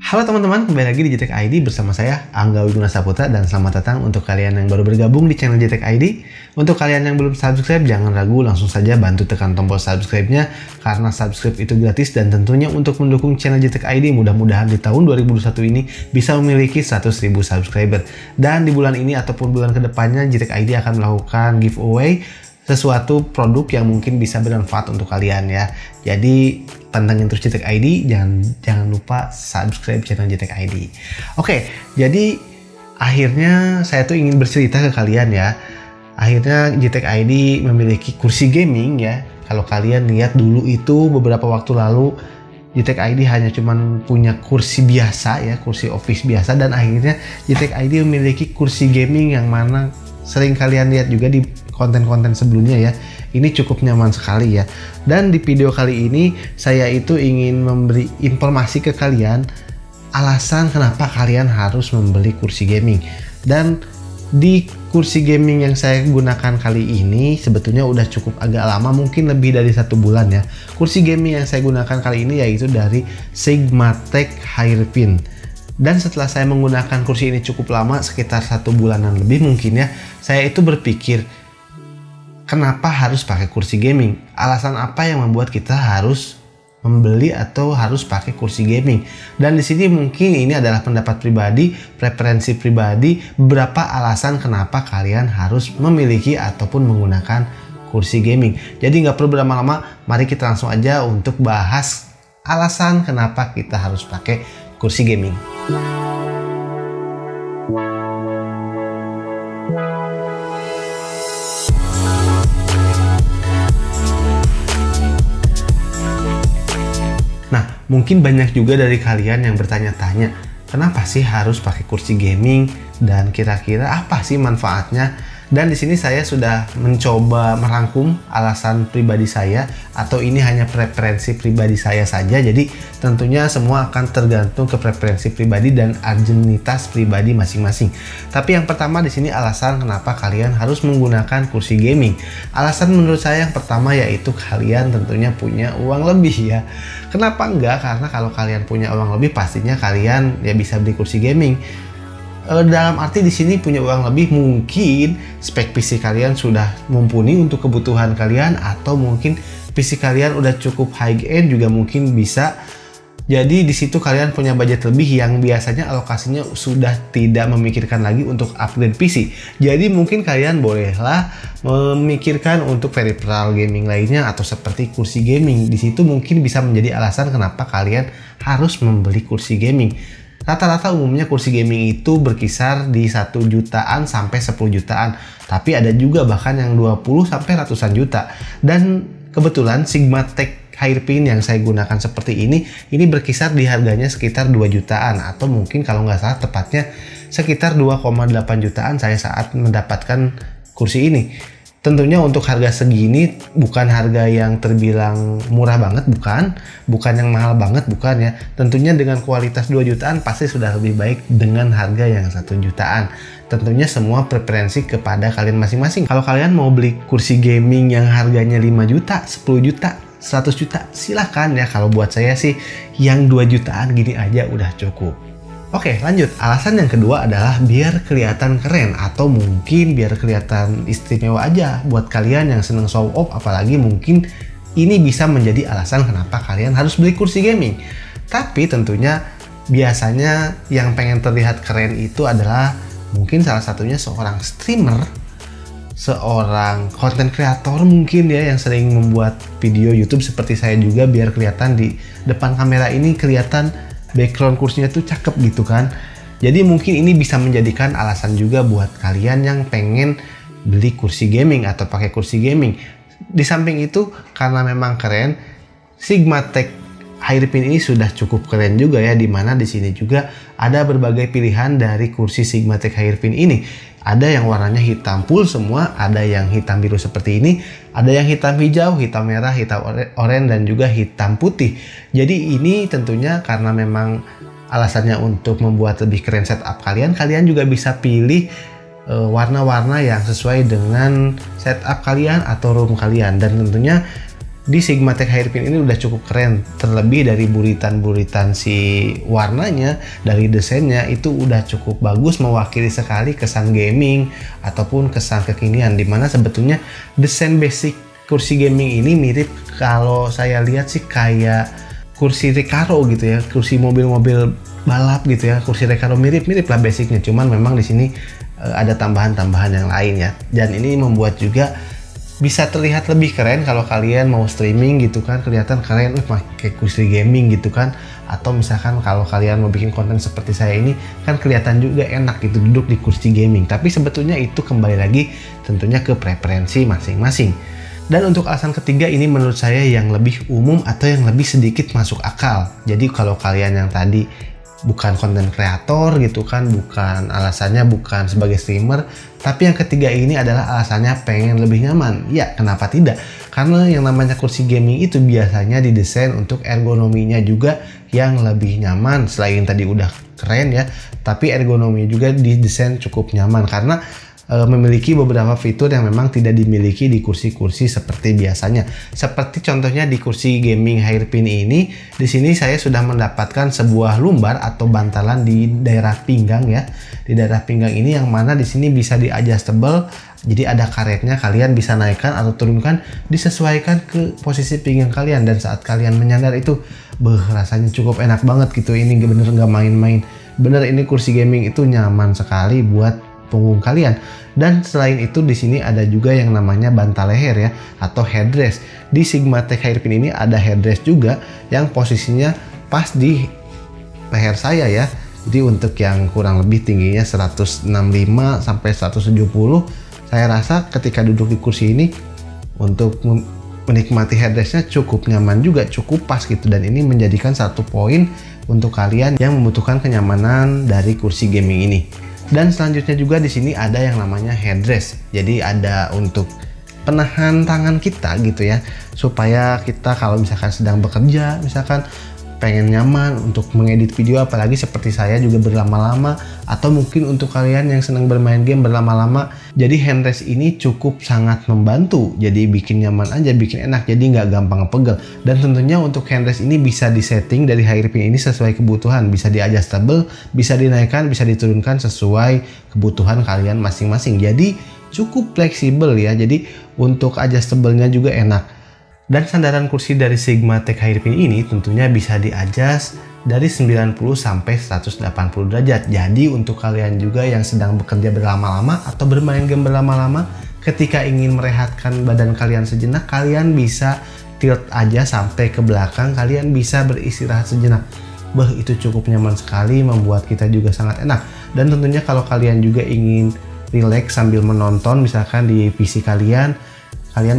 Halo teman-teman, kembali lagi di JTech ID bersama saya Angga Wiguna Saputra, dan selamat datang untuk kalian yang baru bergabung di channel JTech ID. Untuk kalian yang belum subscribe, jangan ragu, langsung saja bantu tekan tombol subscribe-nya karena subscribe itu gratis, dan tentunya untuk mendukung channel JTech ID mudah-mudahan di tahun 2021 ini bisa memiliki 100.000 subscriber. Dan di bulan ini ataupun bulan kedepannya JTech ID akan melakukan giveaway sesuatu produk yang mungkin bisa bermanfaat untuk kalian ya. Jadi pantengin terus JTech ID, jangan lupa subscribe channel JTech ID. Oke, jadi akhirnya saya tuh ingin bercerita ke kalian ya. Akhirnya JTech ID memiliki kursi gaming ya. Kalau kalian lihat dulu itu beberapa waktu lalu JTech ID hanya cuman punya kursi biasa ya, kursi office biasa, dan akhirnya JTech ID memiliki kursi gaming yang mana sering kalian lihat juga di konten-konten sebelumnya ya. Ini cukup nyaman sekali ya. Dan di video kali ini saya itu ingin memberi informasi ke kalian alasan kenapa kalian harus membeli kursi gaming. Dan di kursi gaming yang saya gunakan kali ini sebetulnya udah cukup agak lama, mungkin lebih dari 1 bulan ya. Kursi gaming yang saya gunakan kali ini yaitu dari Sigmatech Hairpin. Dan setelah saya menggunakan kursi ini cukup lama, sekitar 1 bulanan lebih mungkin ya, saya itu berpikir, kenapa harus pakai kursi gaming? Alasan apa yang membuat kita harus membeli atau harus pakai kursi gaming? Dan di sini mungkin ini adalah pendapat pribadi, preferensi pribadi, beberapa alasan kenapa kalian harus memiliki ataupun menggunakan kursi gaming. Jadi nggak perlu berlama-lama, mari kita langsung aja untuk bahas alasan kenapa kita harus pakai kursi gaming. Nah, mungkin banyak juga dari kalian yang bertanya-tanya, kenapa sih harus pakai kursi gaming dan kira-kira apa sih manfaatnya? Dan di sini saya sudah mencoba merangkum alasan pribadi saya, atau ini hanya preferensi pribadi saya saja. Jadi tentunya semua akan tergantung ke preferensi pribadi dan urgenitas pribadi masing-masing. Tapi yang pertama di sini alasan kenapa kalian harus menggunakan kursi gaming. Alasan menurut saya yang pertama yaitu kalian tentunya punya uang lebih ya. Kenapa enggak? Karena kalau kalian punya uang lebih pastinya kalian ya bisa beli kursi gaming. Dalam arti di sini punya uang lebih, mungkin spek PC kalian sudah mumpuni untuk kebutuhan kalian, atau mungkin PC kalian udah cukup high end juga mungkin bisa. Jadi di situ kalian punya budget lebih yang biasanya alokasinya sudah tidak memikirkan lagi untuk upgrade PC. Jadi mungkin kalian bolehlah memikirkan untuk peripheral gaming lainnya atau seperti kursi gaming. Di situ mungkin bisa menjadi alasan kenapa kalian harus membeli kursi gaming. Rata-rata umumnya kursi gaming itu berkisar di 1 jutaan sampai 10 jutaan. Tapi ada juga bahkan yang 20 sampai ratusan juta. Dan kebetulan Sigmatech Hairpin yang saya gunakan seperti ini berkisar di harganya sekitar 2 jutaan. Atau mungkin kalau nggak salah tepatnya sekitar 2,8 jutaan saya saat mendapatkan kursi ini. Tentunya untuk harga segini bukan harga yang terbilang murah banget, bukan yang mahal banget, bukan ya. Tentunya dengan kualitas 2 jutaan pasti sudah lebih baik dengan harga yang 1 jutaan. Tentunya semua preferensi kepada kalian masing-masing. Kalau kalian mau beli kursi gaming yang harganya 5 juta, 10 juta, 100 juta, silahkan ya. Kalau buat saya sih yang 2 jutaan gini aja udah cukup. Oke, lanjut. Alasan yang kedua adalah biar kelihatan keren, atau mungkin biar kelihatan istimewa aja buat kalian yang seneng show off. Apalagi mungkin ini bisa menjadi alasan kenapa kalian harus beli kursi gaming. Tapi tentunya biasanya yang pengen terlihat keren itu adalah mungkin salah satunya seorang streamer, seorang content creator mungkin ya, yang sering membuat video YouTube seperti saya juga, biar kelihatan di depan kamera ini kelihatan background kursinya tuh cakep gitu kan. Jadi mungkin ini bisa menjadikan alasan juga buat kalian yang pengen beli kursi gaming atau pakai kursi gaming. Di samping itu, karena memang keren, Sigmatech Hairpin ini sudah cukup keren juga ya, dimana di sini juga ada berbagai pilihan dari kursi Sigmatech Hairpin ini. Ada yang warnanya hitam full semua, ada yang hitam biru seperti ini, ada yang hitam hijau, hitam merah, hitam oranye, dan juga hitam putih. Jadi ini tentunya karena memang alasannya untuk membuat lebih keren setup kalian juga bisa pilih warna-warna yang sesuai dengan setup kalian atau room kalian. Dan tentunya di Sigmatek Hairpin ini udah cukup keren, terlebih dari buritan-buritan si warnanya, dari desainnya itu udah cukup bagus, mewakili sekali kesan gaming ataupun kesan kekinian, dimana sebetulnya desain basic kursi gaming ini mirip, kalau saya lihat sih kayak kursi Recaro gitu ya, kursi mobil-mobil balap gitu ya, kursi Recaro mirip-mirip lah basicnya, cuman memang di sini ada tambahan-tambahan yang lain ya, dan ini membuat juga bisa terlihat lebih keren kalau kalian mau streaming gitu kan, kelihatan keren pakai kursi gaming gitu kan, atau misalkan kalau kalian mau bikin konten seperti saya ini kan kelihatan juga enak gitu duduk di kursi gaming. Tapi sebetulnya itu kembali lagi tentunya ke preferensi masing-masing. Dan untuk alasan ketiga ini menurut saya yang lebih umum atau yang lebih sedikit masuk akal. Jadi kalau kalian yang tadi bukan konten kreator gitu kan, bukan alasannya bukan sebagai streamer, tapi yang ketiga ini adalah alasannya pengen lebih nyaman. Ya, kenapa tidak? Karena yang namanya kursi gaming itu biasanya didesain untuk ergonominya juga yang lebih nyaman. Selain tadi udah keren ya, tapi ergonominya juga didesain cukup nyaman karena memiliki beberapa fitur yang memang tidak dimiliki di kursi-kursi seperti biasanya. Seperti contohnya di kursi gaming Hairpin ini, di sini saya sudah mendapatkan sebuah lumbar atau bantalan di daerah pinggang ya. Di daerah pinggang ini yang mana di sini bisa di adjustable. Jadi ada karetnya, kalian bisa naikkan atau turunkan, disesuaikan ke posisi pinggang kalian, dan saat kalian menyandar itu rasanya cukup enak banget gitu. Ini bener nggak main-main. Bener, ini kursi gaming itu nyaman sekali buat punggung kalian. Dan selain itu di sini ada juga yang namanya bantal leher ya, atau headrest. Di Sigmatek Hairpin ini ada headrest juga yang posisinya pas di leher saya ya. Jadi untuk yang kurang lebih tingginya 165 sampai 170, saya rasa ketika duduk di kursi ini untuk menikmati headrestnya cukup nyaman juga, cukup pas gitu, dan ini menjadikan satu poin untuk kalian yang membutuhkan kenyamanan dari kursi gaming ini. Dan selanjutnya juga di sini ada yang namanya headrest. Jadi ada untuk penahan tangan kita gitu ya, supaya kita kalau misalkan sedang bekerja, misalkan pengen nyaman untuk mengedit video, apalagi seperti saya juga berlama-lama, atau mungkin untuk kalian yang senang bermain game berlama-lama, jadi handrest ini cukup sangat membantu. Jadi bikin nyaman aja, bikin enak, jadi nggak gampang pegel. Dan tentunya untuk handrest ini bisa disetting dari Hairpin ini sesuai kebutuhan, bisa di adjustable, bisa dinaikkan, bisa diturunkan sesuai kebutuhan kalian masing-masing. Jadi cukup fleksibel ya, jadi untuk adjustable-nya juga enak. Dan sandaran kursi dari Sigmatek Hairpin ini tentunya bisa di-adjust dari 90 sampai 180 derajat. Jadi untuk kalian juga yang sedang bekerja berlama-lama atau bermain game berlama-lama, ketika ingin merehatkan badan kalian sejenak, kalian bisa tilt aja sampai ke belakang, kalian bisa beristirahat sejenak. Itu cukup nyaman sekali, membuat kita juga sangat enak. Dan tentunya kalau kalian juga ingin relax sambil menonton misalkan di PC kalian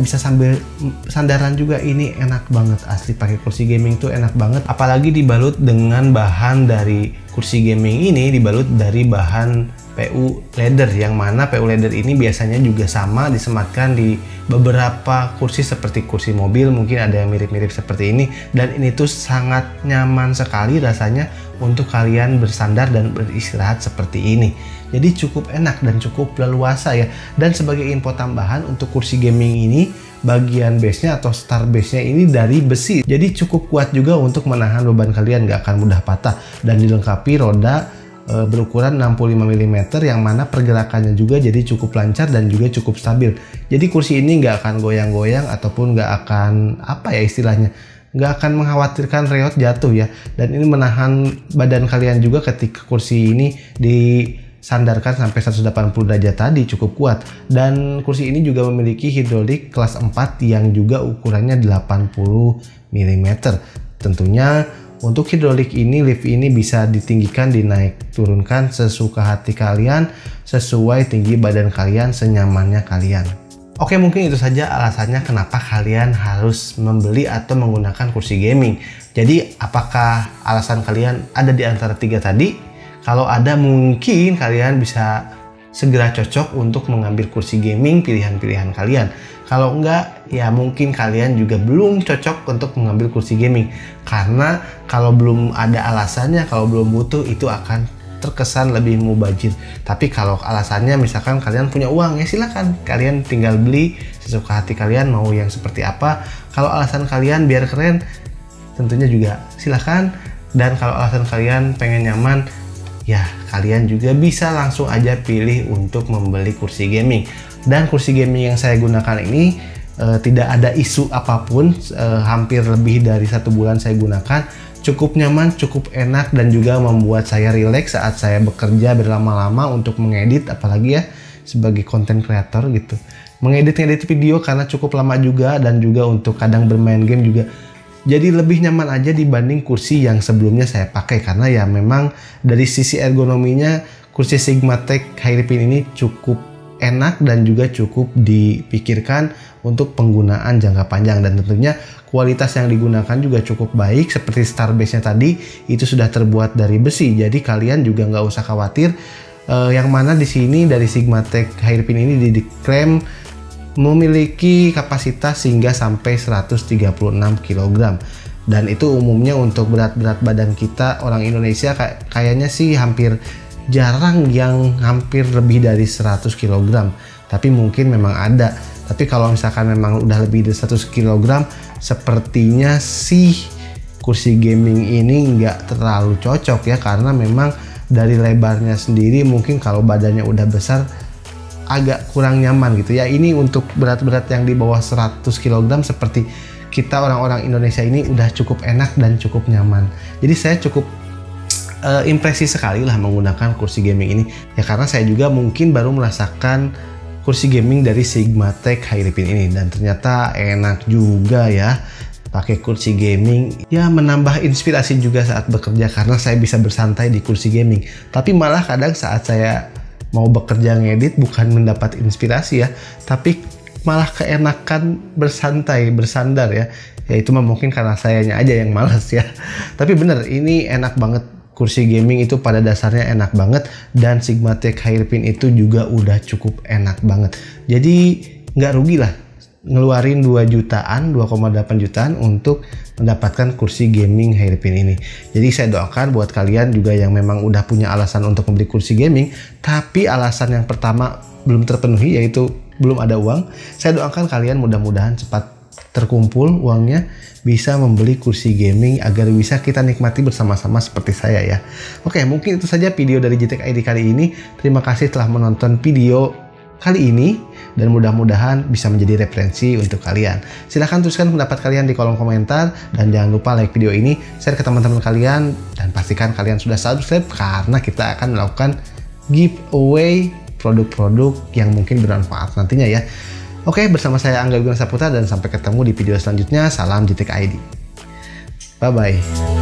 bisa sambil sandaran juga, ini enak banget asli. Pakai kursi gaming tuh enak banget, apalagi dibalut dengan bahan dari kursi gaming ini, dibalut dari bahan PU leather, yang mana PU leather ini biasanya juga sama disematkan di beberapa kursi seperti kursi mobil, mungkin ada yang mirip-mirip seperti ini. Dan ini tuh sangat nyaman sekali rasanya untuk kalian bersandar dan beristirahat seperti ini. Jadi cukup enak dan cukup leluasa ya. Dan sebagai info tambahan, untuk kursi gaming ini bagian base-nya atau star base-nya ini dari besi, jadi cukup kuat juga untuk menahan beban kalian, gak akan mudah patah. Dan dilengkapi roda berukuran 65 mm yang mana pergerakannya juga jadi cukup lancar dan juga cukup stabil. Jadi kursi ini nggak akan goyang-goyang ataupun nggak akan apa ya istilahnya, nggak akan mengkhawatirkan reot jatuh ya. Dan ini menahan badan kalian juga ketika kursi ini disandarkan sampai 180 derajat tadi, cukup kuat. Dan kursi ini juga memiliki hidrolik kelas 4 yang juga ukurannya 80 mm. Tentunya untuk hidrolik ini, lift ini bisa ditinggikan, dinaik turunkan sesuka hati kalian, sesuai tinggi badan kalian, senyamannya kalian. Oke, mungkin itu saja alasannya kenapa kalian harus membeli atau menggunakan kursi gaming. Jadi apakah alasan kalian ada di antara tiga tadi? Kalau ada, mungkin kalian bisa segera cocok untuk mengambil kursi gaming pilihan-pilihan kalian. Kalau enggak, ya mungkin kalian juga belum cocok untuk mengambil kursi gaming. Karena kalau belum ada alasannya, kalau belum butuh, itu akan terkesan lebih mubazir. Tapi kalau alasannya misalkan kalian punya uang, ya silakan. Kalian tinggal beli sesuka hati kalian, mau yang seperti apa. Kalau alasan kalian biar keren, tentunya juga silahkan. Dan kalau alasan kalian pengen nyaman, ya kalian juga bisa langsung aja pilih untuk membeli kursi gaming. Dan kursi gaming yang saya gunakan ini tidak ada isu apapun, hampir lebih dari 1 bulan saya gunakan. Cukup nyaman, cukup enak, dan juga membuat saya rileks saat saya bekerja berlama-lama untuk mengedit, apalagi ya sebagai content creator gitu. Mengedit video karena cukup lama juga, dan juga untuk kadang bermain game juga. Jadi lebih nyaman aja dibanding kursi yang sebelumnya saya pakai, karena ya memang dari sisi ergonominya kursi Sigmatech Hairpin ini cukup enak dan juga cukup dipikirkan untuk penggunaan jangka panjang, dan tentunya kualitas yang digunakan juga cukup baik. Seperti starbase-nya tadi itu sudah terbuat dari besi, jadi kalian juga nggak usah khawatir. Yang mana di sini dari Sigmatech Hairpin ini diklaim memiliki kapasitas hingga sampai 136 kg, dan itu umumnya untuk berat badan kita orang Indonesia kayaknya sih hampir jarang yang hampir lebih dari 100 kg, tapi mungkin memang ada. Tapi kalau misalkan memang udah lebih dari 100 kg, sepertinya sih kursi gaming ini nggak terlalu cocok ya, karena memang dari lebarnya sendiri mungkin kalau badannya udah besar agak kurang nyaman gitu ya. Ini untuk berat-berat yang di bawah 100 kg seperti kita orang-orang Indonesia ini udah cukup enak dan cukup nyaman. Jadi saya cukup impresi sekali lah menggunakan kursi gaming ini ya, karena saya juga mungkin baru merasakan kursi gaming dari Sigmatech Hairpin ini, dan ternyata enak juga ya pakai kursi gaming. Ya menambah inspirasi juga saat bekerja, karena saya bisa bersantai di kursi gaming. Tapi malah kadang saat saya mau bekerja ngedit bukan mendapat inspirasi ya, tapi malah keenakan bersantai, bersandar ya. Ya itu mah mungkin karena sayanya aja yang malas ya. Tapi bener, ini enak banget. Kursi gaming itu pada dasarnya enak banget, dan Sigmatech Hairpin itu juga udah cukup enak banget. Jadi nggak rugi lah ngeluarin 2,8 jutaan untuk mendapatkan kursi gaming Hairpin ini. Jadi saya doakan buat kalian juga yang memang udah punya alasan untuk membeli kursi gaming, tapi alasan yang pertama belum terpenuhi, yaitu belum ada uang. Saya doakan kalian mudah-mudahan cepat terkumpul uangnya, bisa membeli kursi gaming agar bisa kita nikmati bersama-sama seperti saya ya. Oke, mungkin itu saja video dari JTech ID kali ini. Terima kasih telah menonton video kali ini, dan mudah-mudahan bisa menjadi referensi untuk kalian. Silahkan tuliskan pendapat kalian di kolom komentar, dan jangan lupa like video ini, share ke teman-teman kalian, dan pastikan kalian sudah subscribe karena kita akan melakukan giveaway produk-produk yang mungkin bermanfaat nantinya ya. Oke, bersama saya Angga Wiguna Saputra, dan sampai ketemu di video selanjutnya. Salam JTech ID. Bye-bye.